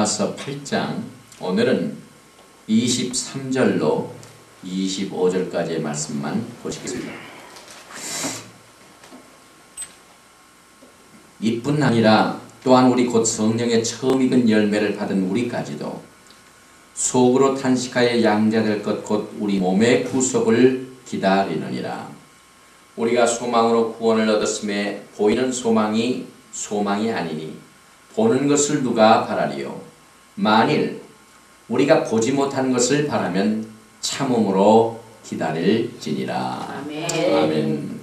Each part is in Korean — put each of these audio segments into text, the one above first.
로마서 8장 오늘은 23절로 25절까지의 말씀만 보시겠습니다. 이뿐 아니라 또한 우리 곧 성령의 처음 익은 열매를 받은 우리까지도 속으로 탄식하여 양자될 것 곧 우리 몸의 구속을 기다리느니라. 우리가 소망으로 구원을 얻었음에 보이는 소망이 아니니 보는 것을 누가 바라리요. 만일 우리가 보지 못한 것을 바라면 참음으로 기다릴지니라. 아멘. 아멘.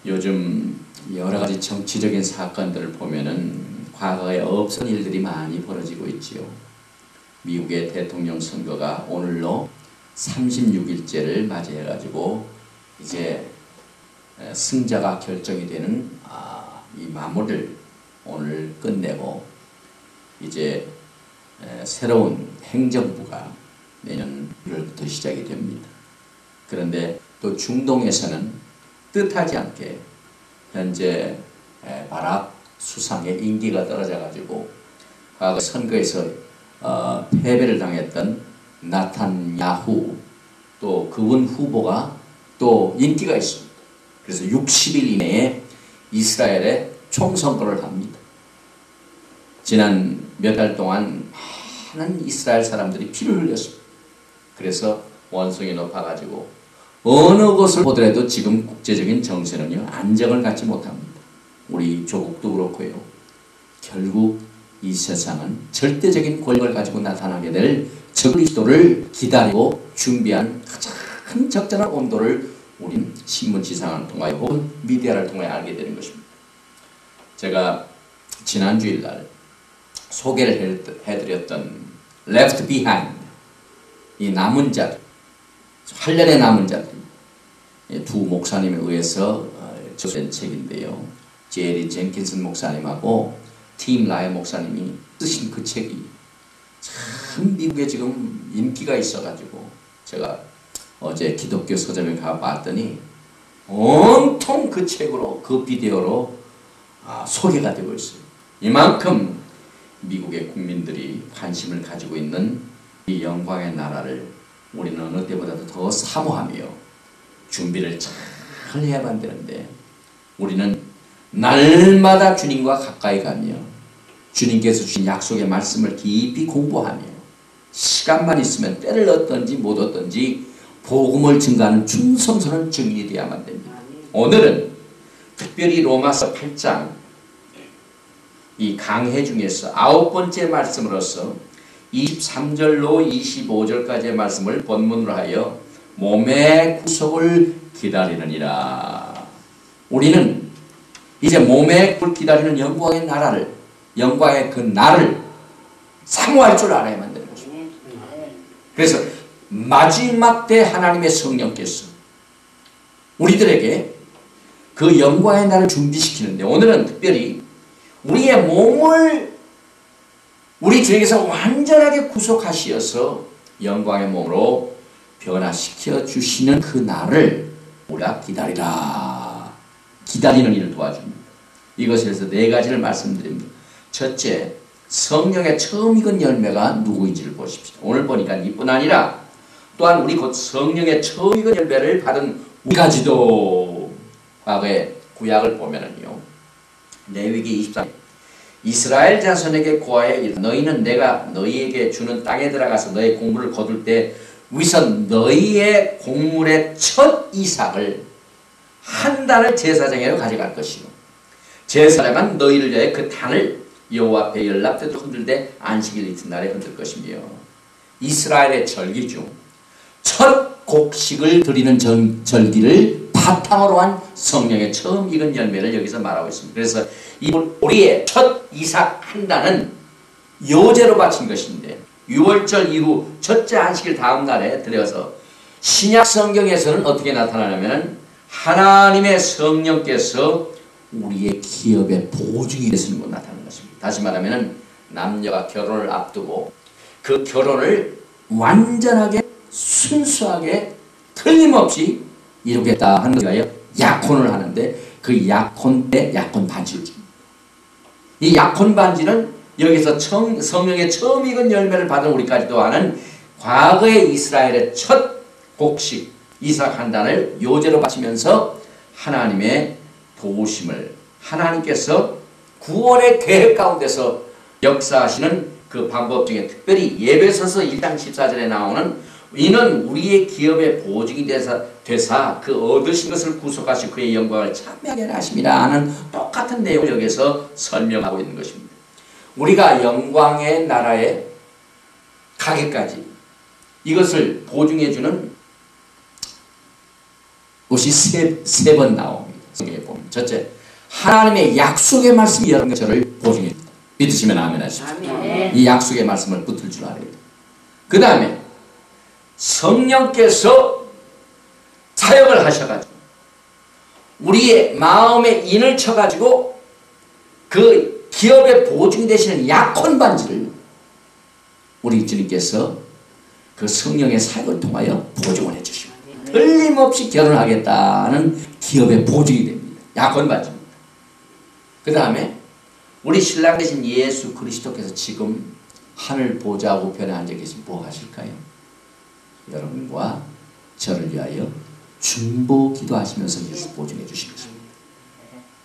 요즘 여러 가지 정치적인 사건들을 보면은 과거에 없었던 일들이 많이 벌어지고 있지요. 미국의 대통령 선거가 오늘로 36일째를 맞이해가지고 이제 승자가 결정이 되는 이 마무리를 오늘 끝내고 이제 새로운 행정부가 내년 1월부터 시작이 됩니다. 그런데 또 중동에서는 뜻하지 않게 현재 바락 수상의 인기가 떨어져가지고 과거 선거에서 패배를 당했던 나탄야후 또 그분 후보가 또 인기가 있습니다. 그래서 60일 이내에 이스라엘에 총선거를 합니다. 지난 몇 달 동안 많은 이스라엘 사람들이 피를 흘렸습니다. 그래서 원성이 높아가지고 어느 곳을 보더라도 지금 국제적인 정세는요 안정을 갖지 못합니다. 우리 조국도 그렇고요. 결국 이 세상은 절대적인 권력을 가지고 나타나게 될 적그리스도를 기다리고 준비한 가장 적절한 온도를 우린 신문 지상을 통하여 혹은 미디어를 통해 알게 되는 것입니다. 제가 지난 주일날 소개를 해드렸던 Left Behind, 이 남은 자들, 할례의 남은 자들, 두 목사님에 의해서 저된 책인데요. 제리 젠킨슨 목사님하고 팀 라이 목사님이 쓰신 그 책이 참 미국에 지금 인기가 있어가지고 제가 어제 기독교 서점에 가봤더니 온통 그 책으로 그 비디오로 소개가 되고 있어요. 이만큼 미국의 국민들이 관심을 가지고 있는 이 영광의 나라를 우리는 어느 때보다도 더 사모하며 준비를 잘 해야만 되는데 우리는 날마다 주님과 가까이 가며 주님께서 주신 약속의 말씀을 깊이 공부하며 시간만 있으면 때를 얻든지 못 얻든지 복음을 증가하는 충성스러운 증인이 되어야만 됩니다. 오늘은 특별히 로마서 8장 이 강해 중에서 9번째 말씀으로서 23절로 25절까지의 말씀을 본문으로 하여 몸의 구속을 기다리느니라. 우리는 이제 몸의 구속을 기다리는 영광의 나라를, 영광의 그 날을 사모할 줄 알아야만 되는 것입니다. 그래서 마지막 때 하나님의 성령께서 우리들에게 그 영광의 날을 준비시키는데 오늘은 특별히 우리의 몸을 우리 주에게서 완전하게 구속하시어서 영광의 몸으로 변화시켜 주시는 그 날을 우리가 기다리라. 기다리는 일을 도와줍니다. 이것에서 네 가지를 말씀드립니다. 첫째, 성령의 처음 익은 열매가 누구인지를 보십시오. 오늘 보니까 이뿐 아니라 또한 우리 곧 성령의 처음 익은 열매를 받은 우리까지도 과거의 구약을 보면은요. 레위기 23장 이스라엘 자손에게 고하여 이르 너희는 내가 너희에게 주는 땅에 들어가서 너희 곡물을 거둘 때 위선 너희의 곡물의 첫 이삭을 한 달을 제사장에로 가져갈 것이요 제사장은 너희를 위하여 그 단을 여호와 앞에 연락되도록 흔들되 안식일 이튿날에 흔들 것이며 이스라엘의 절기 중 첫 곡식을 드리는 절기를 바탕으로 한 성령의 처음 익은 열매를 여기서 말하고 있습니다. 그래서 이 우리의 첫 이삭 한 단은 요제로 바친 것인데 6월절 이후 첫째 안식일 다음 날에 드려서 신약 성경에서는 어떻게 나타나냐면 하나님의 성령께서 우리의 기업의 보증이 되시는 것 나타나는 것입니다. 다시 말하면 남녀가 결혼을 앞두고 그 결혼을 완전하게 순수하게 틀림없이 이루겠다 하는 것에 약혼을 하는데 그 약혼 때 약혼 반지를 줍니다. 이 약혼 반지는 여기서 성령의 처음 익은 열매를 받은 우리까지 또한은 과거의 이스라엘의 첫 곡식 이삭 한 단을 요제로 바치면서 하나님의 도우심을 하나님께서 구원의 계획 가운데서 역사하시는 그 방법 중에 특별히 예배서서 1장 14절에 나오는 이는 우리의 기업의 보증이 되사 그 얻으신 것을 구속하시 그의 영광을 찬미하게 하심이라 하는 똑같은 내용을 여기서 설명하고 있는 것입니다. 우리가 영광의 나라에 가기까지 이것을 보증해주는 것이 세 번 나옵니다. 성경에 보면 첫째, 하나님의 약속의 말씀이 여러분과 저를 보증합니다. 믿으시면 아멘 하십시오. 아멘. 이 약속의 말씀을 붙들 줄 알아야 돼요. 그 다음에 성령께서 사역을 하셔가지고 우리의 마음에 인을 쳐가지고 그 기업의 보증이 되시는 약혼 반지를 우리 주님께서 그 성령의 사역을 통하여 보증을 해주시고 틀림없이 결혼하겠다는 기업의 보증이 됩니다. 약혼 반지입니다. 그 다음에 우리 신랑 되신 예수 그리스도께서 지금 하늘 보좌 우편에 앉아 계신 뭐 하실까요? 여러분과 저를 위하여 중보 기도하시면서 예수 보증해 주신 것입니다.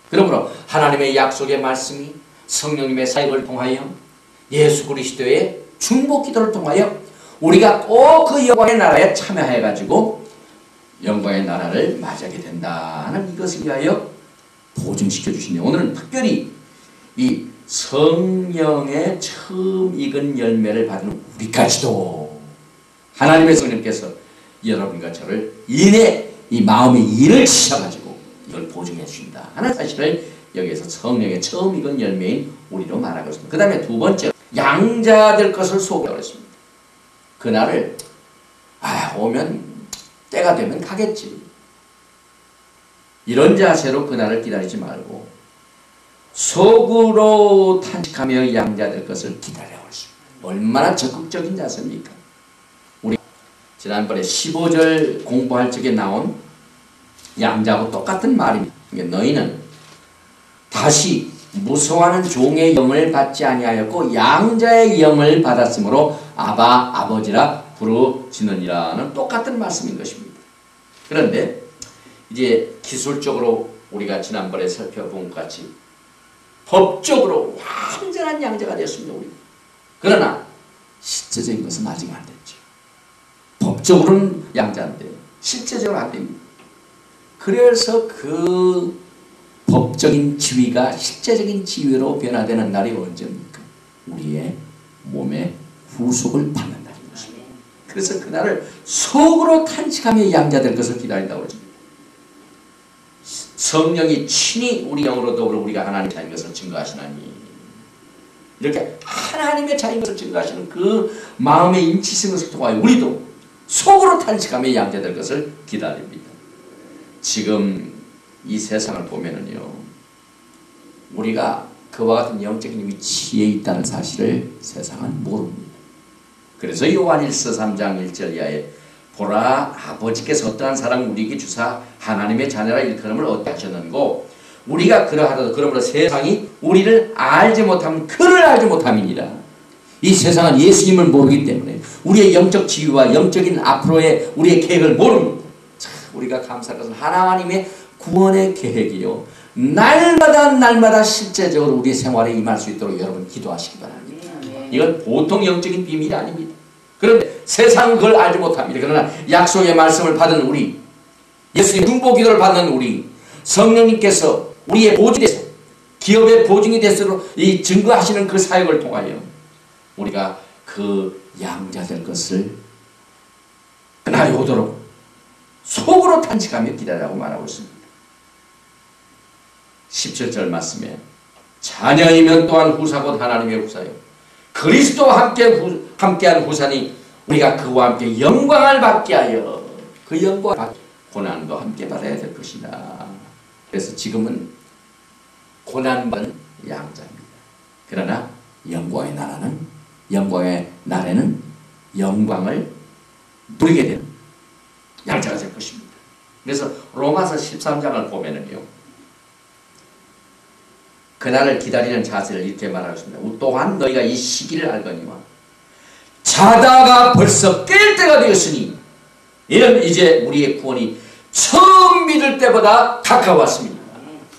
그러므로 하나님의 약속의 말씀이 성령님의 사역을 통하여 예수 그리스도의 중보 기도를 통하여 우리가 꼭 그 영광의 나라에 참여해가지고 영광의 나라를 맞이하게 된다는 이것을 위하여 보증시켜 주시네요. 오늘은 특별히 이 성령의 처음 익은 열매를 받은 우리까지도 하나님의 성령께서 여러분과 저를 이 마음의 일을 치셔가지고 이걸 보증해 주신다 하는 사실을 여기에서 성령의 처음 익은 열매인 우리로 말하고 있습니다. 그 다음에 두 번째, 양자 될 것을 소개하고 있습니다. 그날을 오면 때가 되면 가겠지. 이런 자세로 그날을 기다리지 말고 속으로 탄식하며 양자 될 것을 기다려올 수 있습니다. 얼마나 적극적인 자세입니까? 우리 지난번에 15절 공부할 적에 나온 양자하고 똑같은 말입니다. 너희는 다시 무서워하는 종의 영을 받지 아니하였고 양자의 영을 받았으므로 아바 아버지라 부르짖느니라는 똑같은 말씀인 것입니다. 그런데 이제 기술적으로 우리가 지난번에 살펴본 것 같이 법적으로 완전한 양자가 되었습니다. 우리. 그러나 실제적인 것은 아직 안 됐죠. 법적으로는 양자인데 실제적으로 안 됩니다. 그래서 그 법적인 지위가 실제적인 지위로 변화되는 날이 언제입니까? 우리의 몸의 후속을 받는 날인 것입니다. 그래서 그날을 속으로 탄식하며 양자될 것을 기다린다고 했습니다. 성령이 친히 우리 영으로 더불어 우리가 하나님의 자인 것을 증거하시나니 이렇게 하나님의 자인 것을 증거하시는 그 마음의 인치신 것을 통하여 우리도 속으로 탄식하며 양자될 것을 기다립니다. 지금 이 세상을 보면은요, 우리가 그와 같은 영적인 위치에 있다는 사실을 세상은 모릅니다. 그래서 요한일서 3장 1절 이하에 보라 아버지께서 어떠한 사람을 우리에게 주사 하나님의 자녀라 일컬음을 얻게 하셨는고 우리가 그러하더라도 그러므로 세상이 우리를 알지 못하면 그를 알지 못함이니라. 이 세상은 예수님을 모르기 때문에 우리의 영적 지위와 영적인 앞으로의 우리의 계획을 모릅니다. 참 우리가 감사할 것은 하나님의 구원의 계획이요 날마다 실제적으로 우리의 생활에 임할 수 있도록 여러분 기도하시기 바랍니다. 이건 보통 영적인 비밀이 아닙니다. 그런데 세상은 그걸 알지 못합니다. 그러나 약속의 말씀을 받은 우리, 예수님 중보 기도를 받는 우리, 성령님께서 우리의 보증이 돼서 기업의 보증이 되도록 이 증거하시는 그 사역을 통하여 우리가 그 양자 될 것을 그날이 오도록 속으로 탄식하며 기다리라고 말하고 있습니다. 17절 말씀에 자녀이면 또한 후사 곧 하나님의 후사요 그리스도와 함께한 후사니 우리가 그와 함께 영광을 받게 하여 그 영광 고난도 함께 받아야 될 것이다. 그래서 지금은 고난은 양자입니다. 그러나 영광의 날에는 영광을 누리게 되는 양자가 될 것입니다. 그래서 로마서 13장을 보면은요, 그날을 기다리는 자세를 이렇게 말하고 있습니다. 또한 너희가 이 시기를 알거니와 자다가 벌써 깰 때가 되었으니 이는 이제 우리의 구원이 처음 믿을 때보다 가까웠습니다.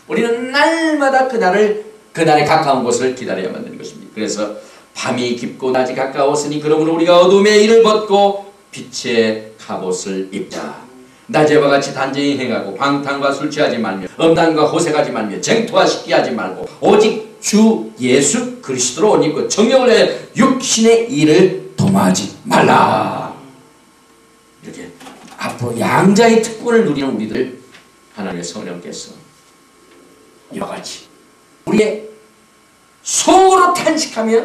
우리는 날마다 그날에 가까운 곳을 기다려야만 되는 것입니다. 그래서 밤이 깊고 낮이 가까웠으니 그러므로 우리가 어둠의 일을 벗고 빛의 갑옷을 입자. 낮에와 같이 단정히 행하고 방탕과 술 취하지 말며 음란과 호색하지 말며 쟁토와 식기하지 말고 오직 주 예수 그리스도로 옷 입고 정욕을 위하여 육신의 일을 도모하지 말라. 이렇게 앞으로 양자의 특권을 누리는 우리들 하나님의 성령께서 이와 같이 우리의 속으로 탄식하며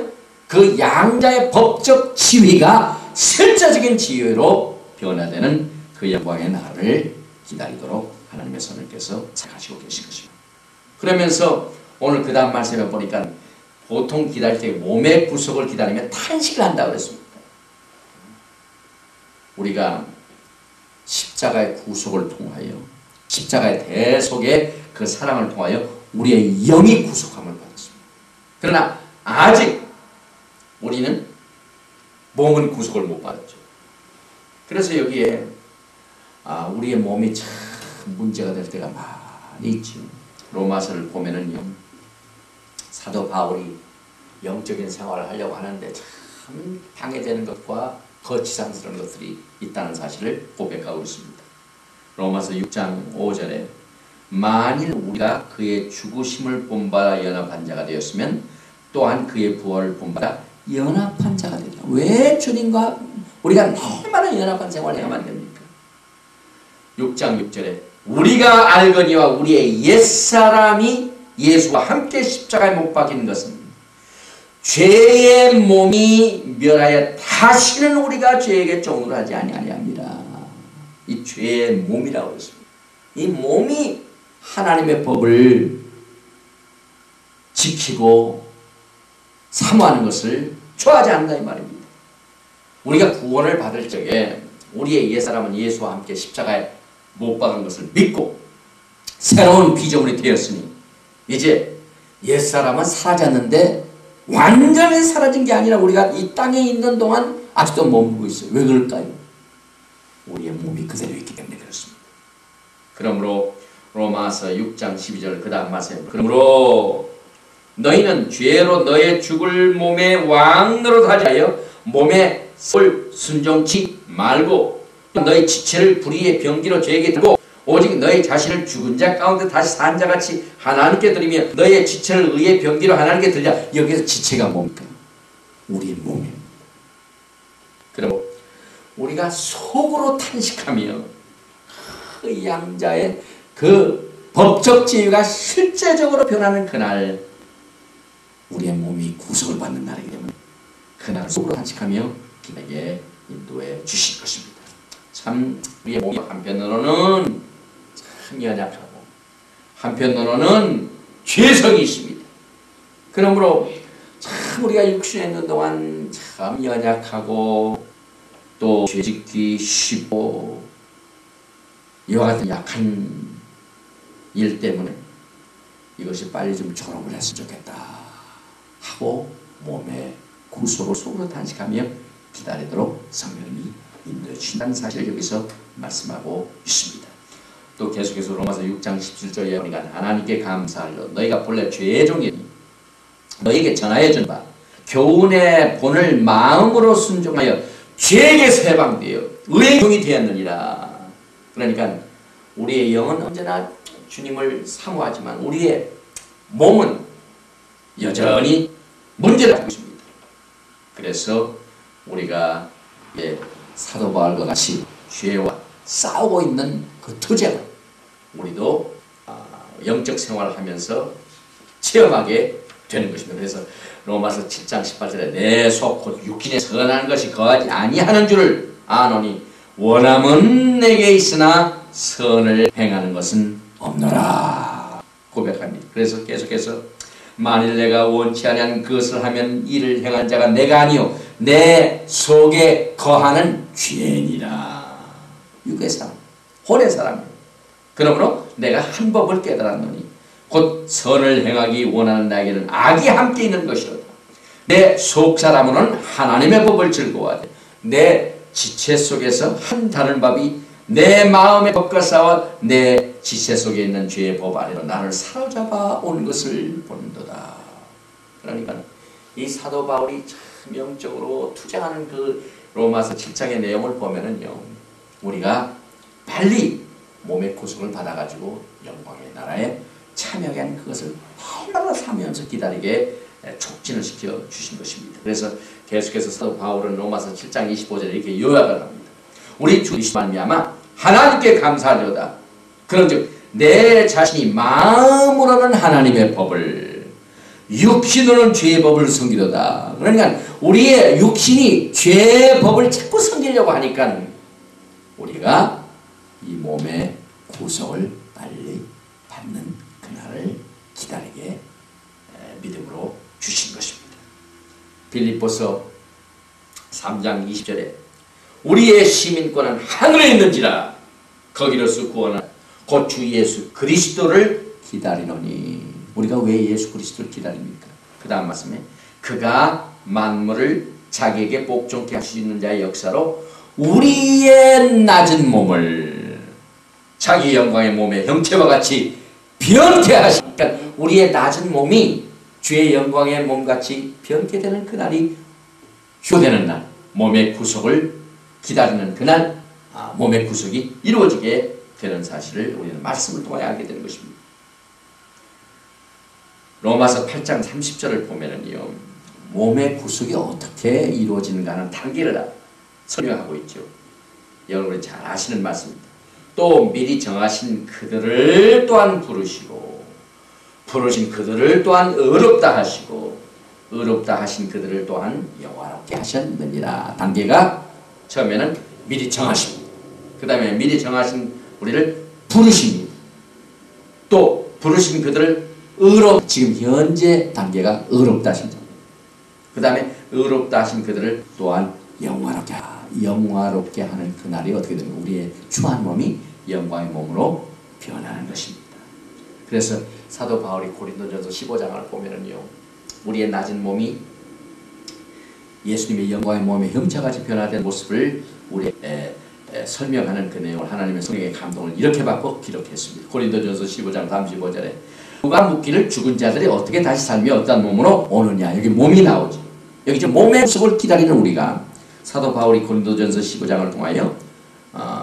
그 양자의 법적 지위가 실제적인 지위로 변화되는 그 영광의 날을 기다리도록 하나님의 성령께서 생각하시고 계신 것입니다. 그러면서 오늘 그 다음 말씀에 보니까 보통 기다릴 때 몸의 구속을 기다리며 탄식을 한다고 그랬습니다. 우리가 십자가의 구속을 통하여 십자가의 대속의 그 사랑을 통하여 우리의 영이 구속함을 받았습니다. 그러나 아직 우리는 몸은 구속을 못 받았죠. 그래서 여기에 우리의 몸이 참 문제가 될 때가 많이 있죠. 로마서를 보면은요, 사도 바울이 영적인 생활을 하려고 하는데 참 방해되는 것과 거치장스러운 것들이 있다는 사실을 고백하고 있습니다. 로마서 6장 5절에 만일 우리가 그의 죽으심을 본받아 연합한 자가 되었으면 또한 그의 부활을 본받아 연합한 자가 되리라. 왜 주님과 우리가 얼마나 연합한 생활을 해야만 됩니까? 6장 6절에 우리가 알거니와 우리의 옛사람이 예수와 함께 십자가에 못 박힌 것은 죄의 몸이 멸하여 다시는 우리가 죄에게 종으로 하지 아니하리함이라. 이 죄의 몸이라고 했습니다. 이 몸이 하나님의 법을 지키고 사모하는 것을 좋아하지 않는다 이 말입니다. 우리가 구원을 받을 적에 우리의 옛사람은 예수와 함께 십자가에 못 박은 것을 믿고 새로운 피조물이 되었으니 이제 옛사람은 사라졌는데 완전히 사라진 게 아니라 우리가 이 땅에 있는 동안 아직도 머물고 있어요. 왜 그럴까요? 우리의 몸이 그대로 있기 때문에 그렇습니다. 그러므로 로마서 6장 12절 그 다음 말씀 그러므로 너희는 죄로 너의 죽을 몸의 왕노릇 하지 하여 몸의 쏠 순종치 말고 너희 지체를 불의의 병기로 죄에게 들고 오직 너희 자신을 죽은 자 가운데 다시 산 자같이 하나님께 드리며 너희의 지체를 의의 병기로 하나님께 드리자. 여기서 지체가 뭡니까? 우리의 몸입니다. 그럼 우리가 속으로 탄식하며 그 양자의 그 법적 지위가 실제적으로 변하는 그날 우리의 몸이 구속을 받는 날이기 때문에 그날을 속으로 탄식하며 기대에 인도해 주실 것입니다. 참 우리의 몸이 한편으로는 참 연약하고 한편으로는 죄성이 있습니다. 그러므로 참 우리가 육신에 있는 동안 참 연약하고 또 죄짓기 쉽고 이와 같은 약한 일 때문에 이것이 빨리 좀 졸업을 했으면 좋겠다 하고 몸의 구속을 속으로 탄식하며 기다리도록 성령이 인도해 주신다는 사실을 여기서 말씀하고 있습니다. 또 계속해서 로마서 6장 17절에 보니까 하나님께 감사하려 너희가 본래 죄의 종이니 너희에게 전하여 준 바 교훈의 본을 마음으로 순종하여 죄에게서 해방되어 의의 종이 되었느니라. 그러니까 우리의 영은 언제나 주님을 사모하지만 우리의 몸은 여전히 문제를 가지고 있습니다. 그래서 우리가 사도 바울과 같이 죄와 싸우고 있는 그 투쟁을 우리도 영적 생활을 하면서 체험하게 되는 것입니다. 그래서 로마서 7장 18절에 내 속 곧 육신에 선한 것이 거하지 아니하는 줄을 아노니 원함은 내게 있으나 선을 행하는 것은 없노라 고백합니다. 그래서 계속해서 만일 내가 원치 아니한 그것을 하면 이를 행한 자가 내가 아니요 내 속에 거하는 죄니라. 육의 사람, 혼의 사람이에요. 그러므로 내가 한 법을 깨달았노니 곧 선을 행하기 원하는 나에게는 악이 함께 있는 것이로다. 내 속사람으로는 하나님의 법을 즐거워하되 내 지체 속에서 한 다른 법이 내 마음의 법과 싸워 내 지체 속에 있는 죄의 법 아래로 나를 사로잡아 온 것을 본도다. 그러니까 이 사도 바울이 참 영적으로 투쟁하는 그 로마서 7장의 내용을 보면은요, 우리가 빨리 몸의 구속을 받아가지고 영광의 나라에 참여하게 하는 그것을 얼마나 사면서 기다리게 촉진을 시켜 주신 것입니다. 그래서 계속해서 사도 바울은 로마서 7장 25절에 이렇게 요약을 합니다. 우리 주 예수 말미암아 하나님께 감사하려다. 그런즉 내 자신이 마음으로는 하나님의 법을, 육신으로는 죄의 법을 섬기도다. 그러니까 우리의 육신이 죄의 법을 자꾸 섬기려고 하니까 우리가 이 몸의 구속을 빨리 받는 그날을 기다리게 믿음으로 주신 것입니다. 빌립보서 3장 20절에 우리의 시민권은 하늘에 있는지라 거기로서 구원한 곧 주 예수 그리스도를 기다리노니. 우리가 왜 예수 그리스도를 기다립니까? 그 다음 말씀에 그가 만물을 자기에게 복종케 할 수 있는 자의 역사로 우리의 낮은 몸을 자기 영광의 몸의 형체와 같이 변케 하시니까 우리의 낮은 몸이 주의 영광의 몸같이 변케 되는 그날이 휴되는 날, 몸의 구속을 기다리는 그날, 몸의 구속이 이루어지게 되는 사실을 우리는 말씀을 통해 알게 되는 것입니다. 로마서 8장 30절을 보면은요, 몸의 구속이 어떻게 이루어지는가 하는 단계를 설명하고 있죠. 여러분이 잘 아시는 말씀입니다. 또 미리 정하신 그들을 또한 부르시고 부르신 그들을 또한 의롭다 하시고 의롭다 하신 그들을 또한 영화롭게 하셨느니라. 단계가 처음에는 미리 정하십니다. 그 다음에 미리 정하신 우리를 부르십니다. 또 부르신 그들을 지금 현재 단계가 의롭다 하신 자. 그 다음에 의롭다 하신 그들을 또한 영화롭게 하는 그날이 어떻게 되는 거예요? 우리의 추한 몸이 영광의 몸으로 변하는 것입니다. 그래서 사도 바울이 고린도전서 15장을 보면은요, 우리의 낮은 몸이 예수님의 영광의 몸의 형체같이 변화된 모습을 우리 설명하는 그 내용을 하나님의 성령의 감동을 이렇게 받고 기록했습니다. 고린도전서 15장 35절에 누가 묻기를 죽은 자들이 어떻게 다시 살며 어떤 몸으로 오느냐. 여기 몸이 나오죠. 여기 지금 몸의 구속을 기다리는 우리가 사도 바울이 고린도전서 15장을 통하여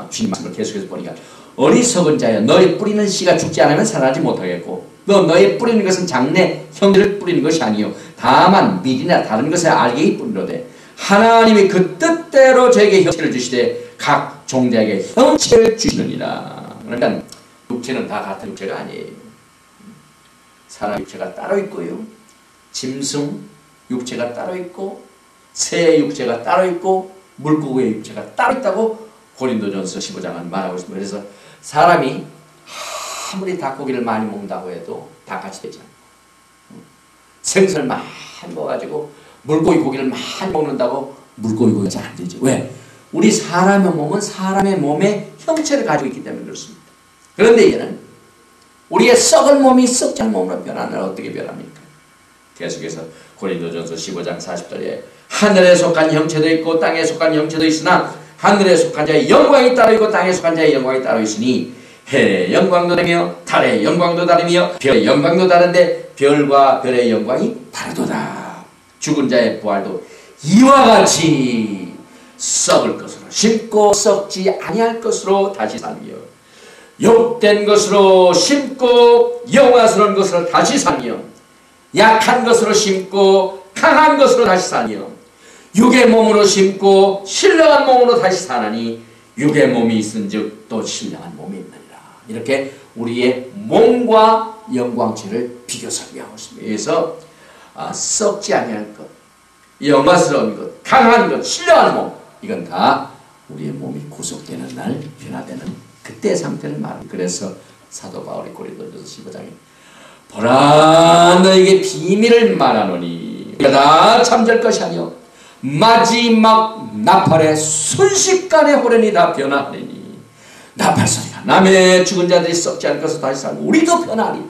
주님 말씀을 계속해서 보니까 어리석은 자여 너의 뿌리는 씨가 죽지 않으면 살아나지 못하겠고 너의 뿌리는 것은 장래 형제를 뿌리는 것이 아니요 다만 밀이나 다른 것에 알게이 뿌리로되 하나님이 그 뜻대로 저에게 형체를 주시되 각 종자에게 형체를 주시느니라. 그러니까 육체는 다 같은 육체가 아니에요. 사람 육체가 따로 있고요, 짐승 육체가 따로 있고, 새 육체가 따로 있고, 물고기의 육체가 따로 있다고 고린도전서 15장은 말하고 있습니다. 그래서 사람이 아무리 닭고기를 많이 먹는다고 해도 다 같이 되지 않아요. 생선을 많이 먹어가지고 물고기 고기를 많이 먹는다고 물고기 고기가 잘 안 되죠. 왜? 우리 사람의 몸은 사람의 몸의 형체를 가지고 있기 때문에 그렇습니다. 그런데 얘는 우리의 썩은 몸이 썩지 않은 몸으로 변하는 어떻게 변합니까? 계속해서 고린도전서 15장 40절에 하늘에 속한 형체도 있고 땅에 속한 형체도 있으나 하늘에 속한 자의 영광이 따로 있고 땅에 속한 자의 영광이 따로 있으니 해의 영광도 다르며 달의 영광도 다르며 별의 영광도 다른데 별과 별의 영광이 다르도다. 죽은 자의 부활도 이와 같이 썩을 것으로 심고 썩지 아니할 것으로 다시 살며 욕된 것으로 심고 영화스러운 것으로 다시 살며 약한 것으로 심고 강한 것으로 다시 살며 육의 몸으로 심고 신령한 몸으로 다시 사나니 육의 몸이 있은즉 또 신령한 몸이 있느니라. 이렇게 우리의 몸과 영광체를 비교 설명하고 있습니다. 그래서 썩지 아니할 것, 영화스러운 것, 강한 것, 신령한 몸, 이건 다 우리의 몸이 구속되는 날 변화되는 그때의 상태를 말합니다. 그래서 사도 바울이 고린도전서 15장에 보라 너에게 비밀을 말하노니 이가 다 잠잘 것이 아니요 마지막 나팔의 순식간에 호련이 다 변하리니 나팔 소리가 남의 죽은 자들이 썩지 않을 것을 다시 살고 우리도 변하리라.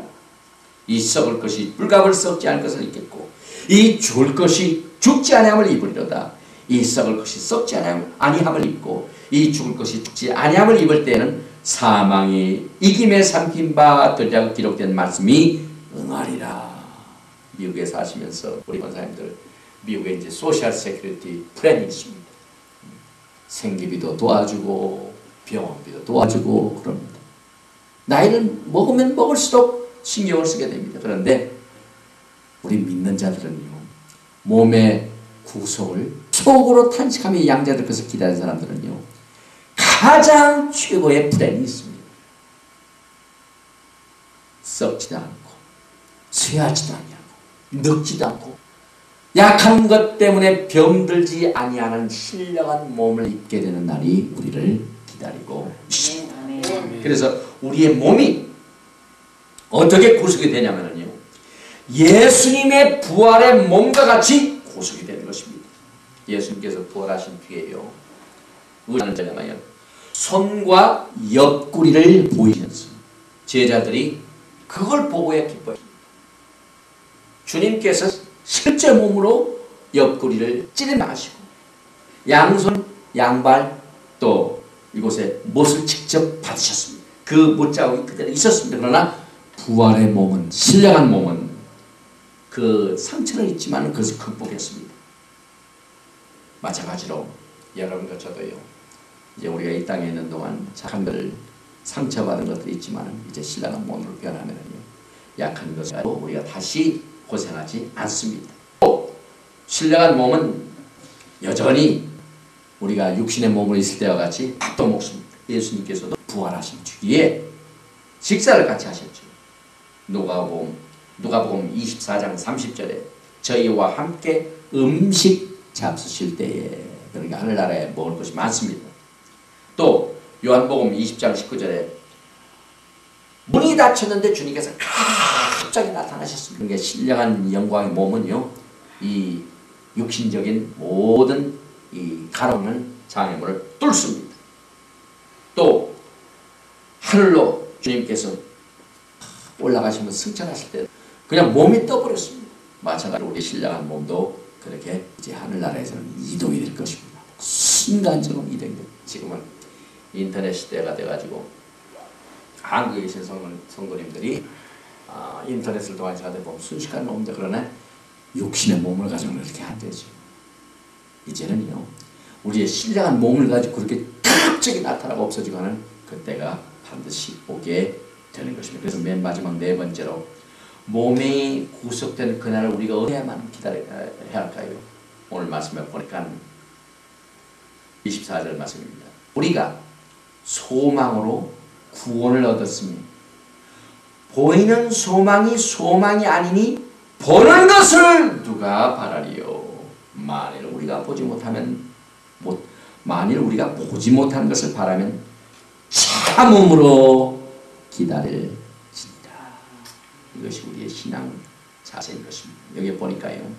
이 썩을 것이 뿔갑을 썩지 않을 것을 입겠고 이 죽을 것이 죽지 아니함을 입으리로다. 이 썩을 것이 썩지 아니함을 입고 이 죽을 것이 죽지 아니함을 입을 때에는 사망이 이김에 삼킨 바 되리라고 기록된 말씀이 응하리라. 미국에 사시면서 우리 권사님들 미국에 이제 소셜 세큐리티 플랜이 있습니다. 생계비도 도와주고 병원비도 도와주고 그럽니다. 나이를 먹으면 먹을수록 신경을 쓰게 됩니다. 그런데 우리 믿는 자들은요, 몸의 구속을 속으로 탄식하며 양자될 것을 기다리는 사람들은요, 가장 최고의 플랜이 있습니다. 썩지도 않고 쇠하지도 아니하고 늙지도 않고 약한 것 때문에 병들지 아니하는 신령한 몸을 입게 되는 날이 우리를 기다리고 있습니다. 그래서 우리의 몸이 어떻게 구속이 되냐면요, 예수님의 부활의 몸과 같이 구속이 되는 것입니다. 예수님께서 부활하신 뒤에요, 의사는 저녁하여 손과 옆구리를 보이면서 제자들이 그걸 보고야 기뻐했습니다. 주님께서 실제 몸으로 옆구리를 찌르마시고 양손 양발 또 이곳에 못을 직접 받으셨습니다. 그 못자국이 그대로 있었습니다. 그러나 부활의 몸은, 신령한 몸은 그 상처는 있지만 그것을 극복했습니다. 마찬가지로 여러분과 저도요, 이제 우리가 이 땅에 있는 동안 착한 걸 상처받은 것도 있지만 이제 신령한 몸으로 변하면요, 약한 것을 우리가 다시 고생하지 않습니다. 또 신령한 몸은 여전히 우리가 육신의 몸으로 있을 때와 같이 밥도 먹습니다. 예수님께서도 부활하신 뒤에 식사를 같이 하셨죠. 누가복음 24장 30절에 저희와 함께 음식 잡수실 때에, 그러니까 하늘나라에 먹을 것이 많습니다. 또 요한복음 20장 19절에 문이 닫혔는데 주님께서 갑자기 나타나셨습니다. 그러니까 신령한 영광의 몸은요, 이 육신적인 모든 이 가로는 장애물을 뚫습니다. 또 하늘로 주님께서 올라가시면서 승천하실 때 그냥 몸이 떠버렸습니다. 마찬가지로 우리 신령한 몸도 그렇게 이제 하늘나라에서는 이동이 될 것입니다. 순간적으로 이동이 됩니다. 지금은 인터넷 시대가 돼가지고 한국에 계신 성도님들이 인터넷을 통해서 하다 보면 순식간에 옵니다. 그러나 육신의 몸을 가지고는 그렇게 안 되죠. 이제는요, 우리의 신령한 몸을 가지고 그렇게 갑자기 나타나고 없어지고 하는 그때가 반드시 오게 되는 것입니다. 그래서 맨 마지막 네 번째로 몸이 구속되는 그날을 우리가 어디에만 기다려야 할까요? 오늘 말씀을 보니까 24절 말씀입니다. 우리가 소망으로 구원을 얻었으니 보이는 소망이 소망이 아니니 보는 것을 누가 바라리요. 만일 우리가 보지 못하면 만일 우리가 보지 못하는 것을 바라면 참음으로 기다릴지니라. 이것이 우리의 신앙 자세인 것입니다. 여기 보니까요,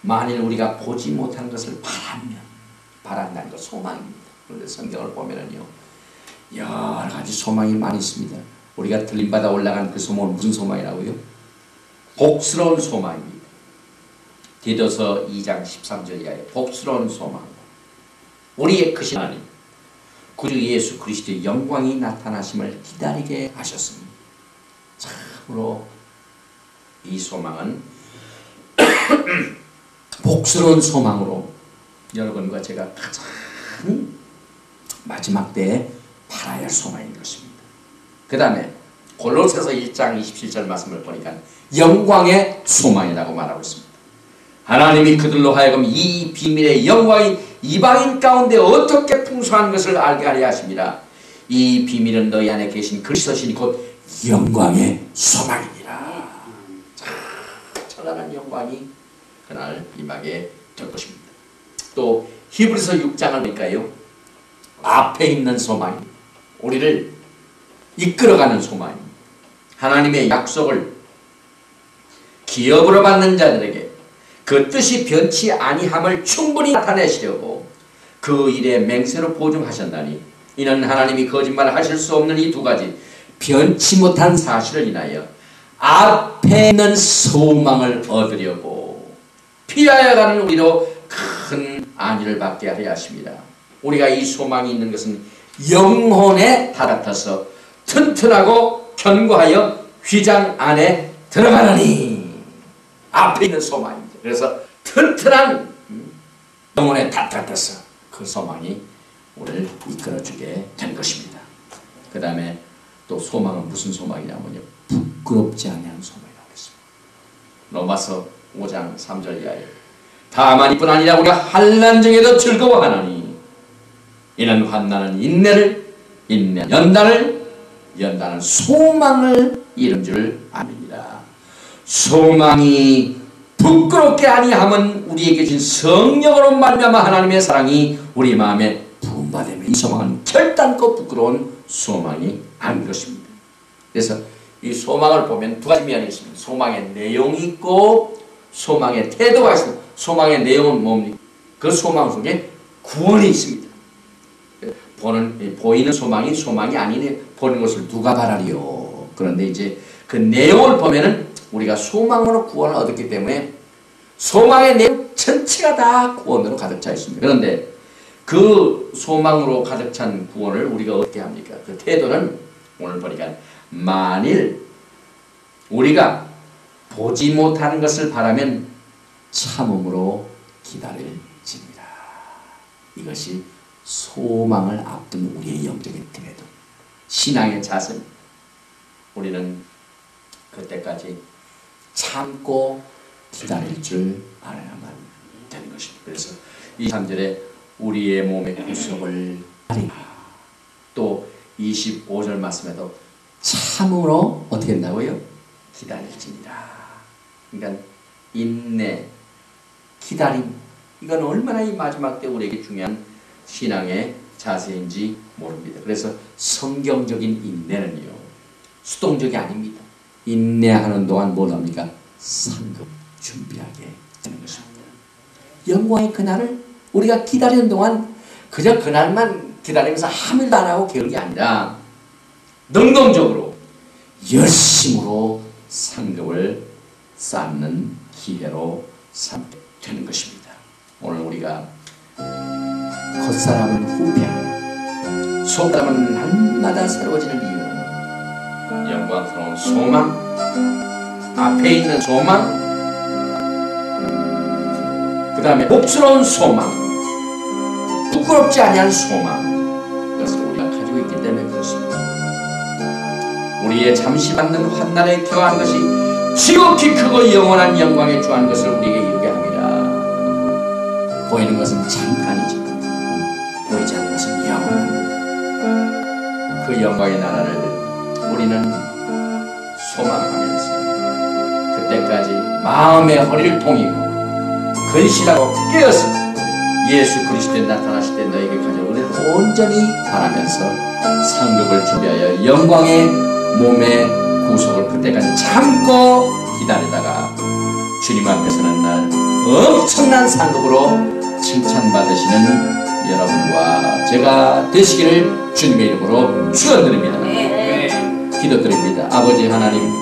만일 우리가 보지 못하는 것을 바란다는 것, 소망입니다. 그런데 성경을 보면은요, 여러 가지 소망이 많이 있습니다. 우리가 들림받아 올라간 그 소망은 무슨 소망이라고요? 복스러운 소망입니다. 디도서 2장 13절 이하에 복스러운 소망, 우리의 크신 하나님 구주 예수 그리스도의 영광이 나타나심을 기다리게 하셨습니다. 참으로 이 소망은 복스러운 소망으로 여러분과 제가 가장 마지막 때에 바라야 할 소망인 것입니다. 그 다음에 골로새서 1장 27절 말씀을 보니까 영광의 소망이라고 말하고 있습니다. 하나님이 그들로 하여금 이 비밀의 영광이 이방인 가운데 어떻게 풍성한 것을 알게 하려 하십니다. 이 비밀은 너희 안에 계신 그리스도시니 곧 영광의 소망이니라. 찬란한 영광이 그날 임하게 될 것입니다. 또 히브리서 6장을 보니까요, 앞에 있는 소망입니다. 우리를 이끌어가는 소망입니다. 하나님의 약속을 기업으로 받는 자들에게 그 뜻이 변치 아니함을 충분히 나타내시려고 그 일에 맹세로 보증하셨나니 이는 하나님이 거짓말을 하실 수 없는 이 두 가지 변치 못한 사실을 인하여 앞에 있는 소망을 얻으려고 피하여 가는 우리로 큰 안위를 받게 하려 하십니다. 우리가 이 소망이 있는 것은 영혼에 달아타서 튼튼하고 견고하여 휘장 안에 들어가느니 앞에 있는 소망입니다. 그래서 튼튼한 영혼에 달아타서 그 소망이 우리를 이끌어주게 된 것입니다. 그 다음에 또 소망은 무슨 소망이냐면요, 부끄럽지 아니한 소망이라고 했습니다. 로마서 5장 3절 이하에 다만 이뿐 아니라 우리가 환난 중에도 즐거워하나니 이는 환난은 인내를, 인내는 연단을, 연단은 소망을 이룬 줄 압니다. 소망이 부끄럽게 아니함은 우리에게 준 성령으로 말미암아 하나님의 사랑이 우리 마음에 부음받으며 이 소망은 결단코 부끄러운 소망이 아닌 것입니다. 그래서 이 소망을 보면 두 가지 면이 있습니다. 소망의 내용이 있고 소망의 태도가 있습니다. 소망의 내용은 뭡니까? 그 소망 속에 구원이 있습니다. 보이는 소망이 아니네. 보는 것을 누가 바라리요. 그런데 이제 그 내용을 보면은 우리가 소망으로 구원을 얻었기 때문에 소망의 내용 전체가 다 구원으로 가득 차 있습니다. 그런데 그 소망으로 가득 찬 구원을 우리가 어떻게 합니까? 그 태도는 오늘 보니까 만일 우리가 보지 못하는 것을 바라면 참음으로 기다릴지니라. 이것이 소망을 앞둔 우리의 영적인 태도, 신앙의 자세. 우리는 그때까지 참고 기다릴 줄 알아야만 되는 것입니다. 그래서 이 3절에 우리의 몸의 구속을 또 25절 말씀에도 참으로 어떻게 된다고요? 기다릴지니라. 그러니까 인내, 기다림, 이건 얼마나 이 마지막 때 우리에게 중요한 신앙의 자세인지 모릅니다. 그래서 성경적인 인내는요, 수동적이 아닙니다. 인내하는 동안 뭘 합니까? 상급 준비하게 되는 것입니다. 영광의 그날을 우리가 기다리는 동안 그저 그날만 기다리면서 아무 일도 안 하고 게으른 게 아니라 능동적으로 열심으로 상급을 쌓는 기회로 삼게 되는 것입니다. 오늘 우리가 겉사람은 후패, 속사람은 날마다 새로워지는 이유는 영광스러운 소망, 앞에 있는 소망, 그 다음에 복스러운 소망, 부끄럽지 아니한 소망, 그것을 우리가 가지고 있기 때문에 그렇습니다. 우리의 잠시 받는 환난에 겨워한 것이 지극히 크고 영원한 영광에 주한 것을 우리에게 이루게 합니다. 보이는 것은 잠깐이지만 보이지 않는 것은 영원합니다. 그 영광의 나라를 우리는 소망하면서 그때까지 마음의 허리를 동이고 근신하고 깨어서 예수 그리스도에 나타나실 때 너에게 가져오기를 온전히 바라면서 상급을 준비하여 영광의 몸의 구속을 그때까지 참고 기다리다가 주님 앞에서는 날 엄청난 상급으로 칭찬받으시는 여러분과 제가 되시기를 주님의 이름으로 축원드립니다. 기도드립니다. 아버지 하나님,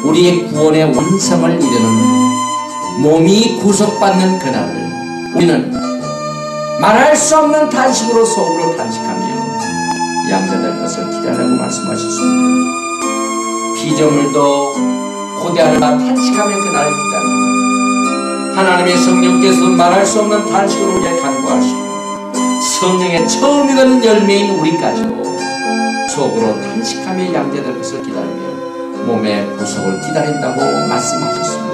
우리의 구원의 완성을 이루는 몸이 구속받는 그날을 우리는 말할 수 없는 탄식으로 속으로 탄식하며 양자될 것을 기다리라고 말씀하셨습니다. 피조물도 고대하는 바 탄식하며 그날을 기다립니다. 하나님의 성령께서 말할 수 없는 탄식으로 우리에게 간구하시고 성령의 처음 익은 열매인 우리까지도 속으로 탄식하며 양자될 것을 기다리며 몸의 구속을 기다린다고 말씀하셨습니다.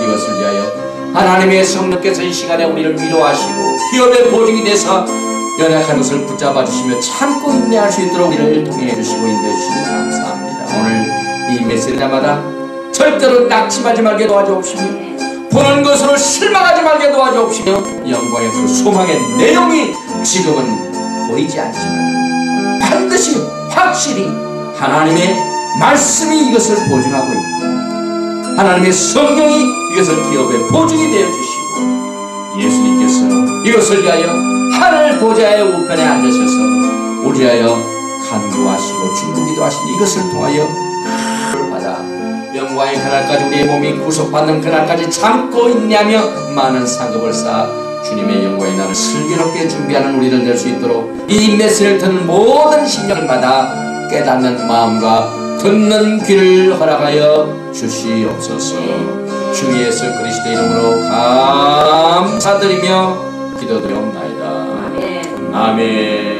이것을 위하여 하나님의 성령께서 이 시간에 우리를 위로하시고 기업의 보증이 되사 연약한 것을 붙잡아 주시며 참고 인내할 수 있도록 우리를 통해 주시고 인도해 주시니 감사합니다. 오늘 이 메시지마다 절대로 낙심하지 말게 도와주옵시며 보는 것으로 실망하지 말게 도와주옵시며 영광의 그 소망의 내용이 지금은 보이지 않지만 반드시 확실히 하나님의 말씀이 이것을 보증하고 있고 하나님의 성령이 이것을 기업의 보증이 되어주시고 예수님께서 이것을 위하여 하늘 보좌의 우편에 앉으셔서 우리 위하여 간구하시고 중보기도 하신 이것을 통하여 받아 영광의 그날까지 우리의 몸이 구속받는 그날까지 참고 있냐며 많은 상급을 쌓아 주님의 영광의 날을 슬기롭게 준비하는 우리를 될 수 있도록 이 메시지를 듣는 모든 심령마다 깨닫는 마음과 듣는 귀를 허락하여 주시옵소서. 주 예수 그리스도 이름으로 감사드리며 기도드리옵나이다. 아멘.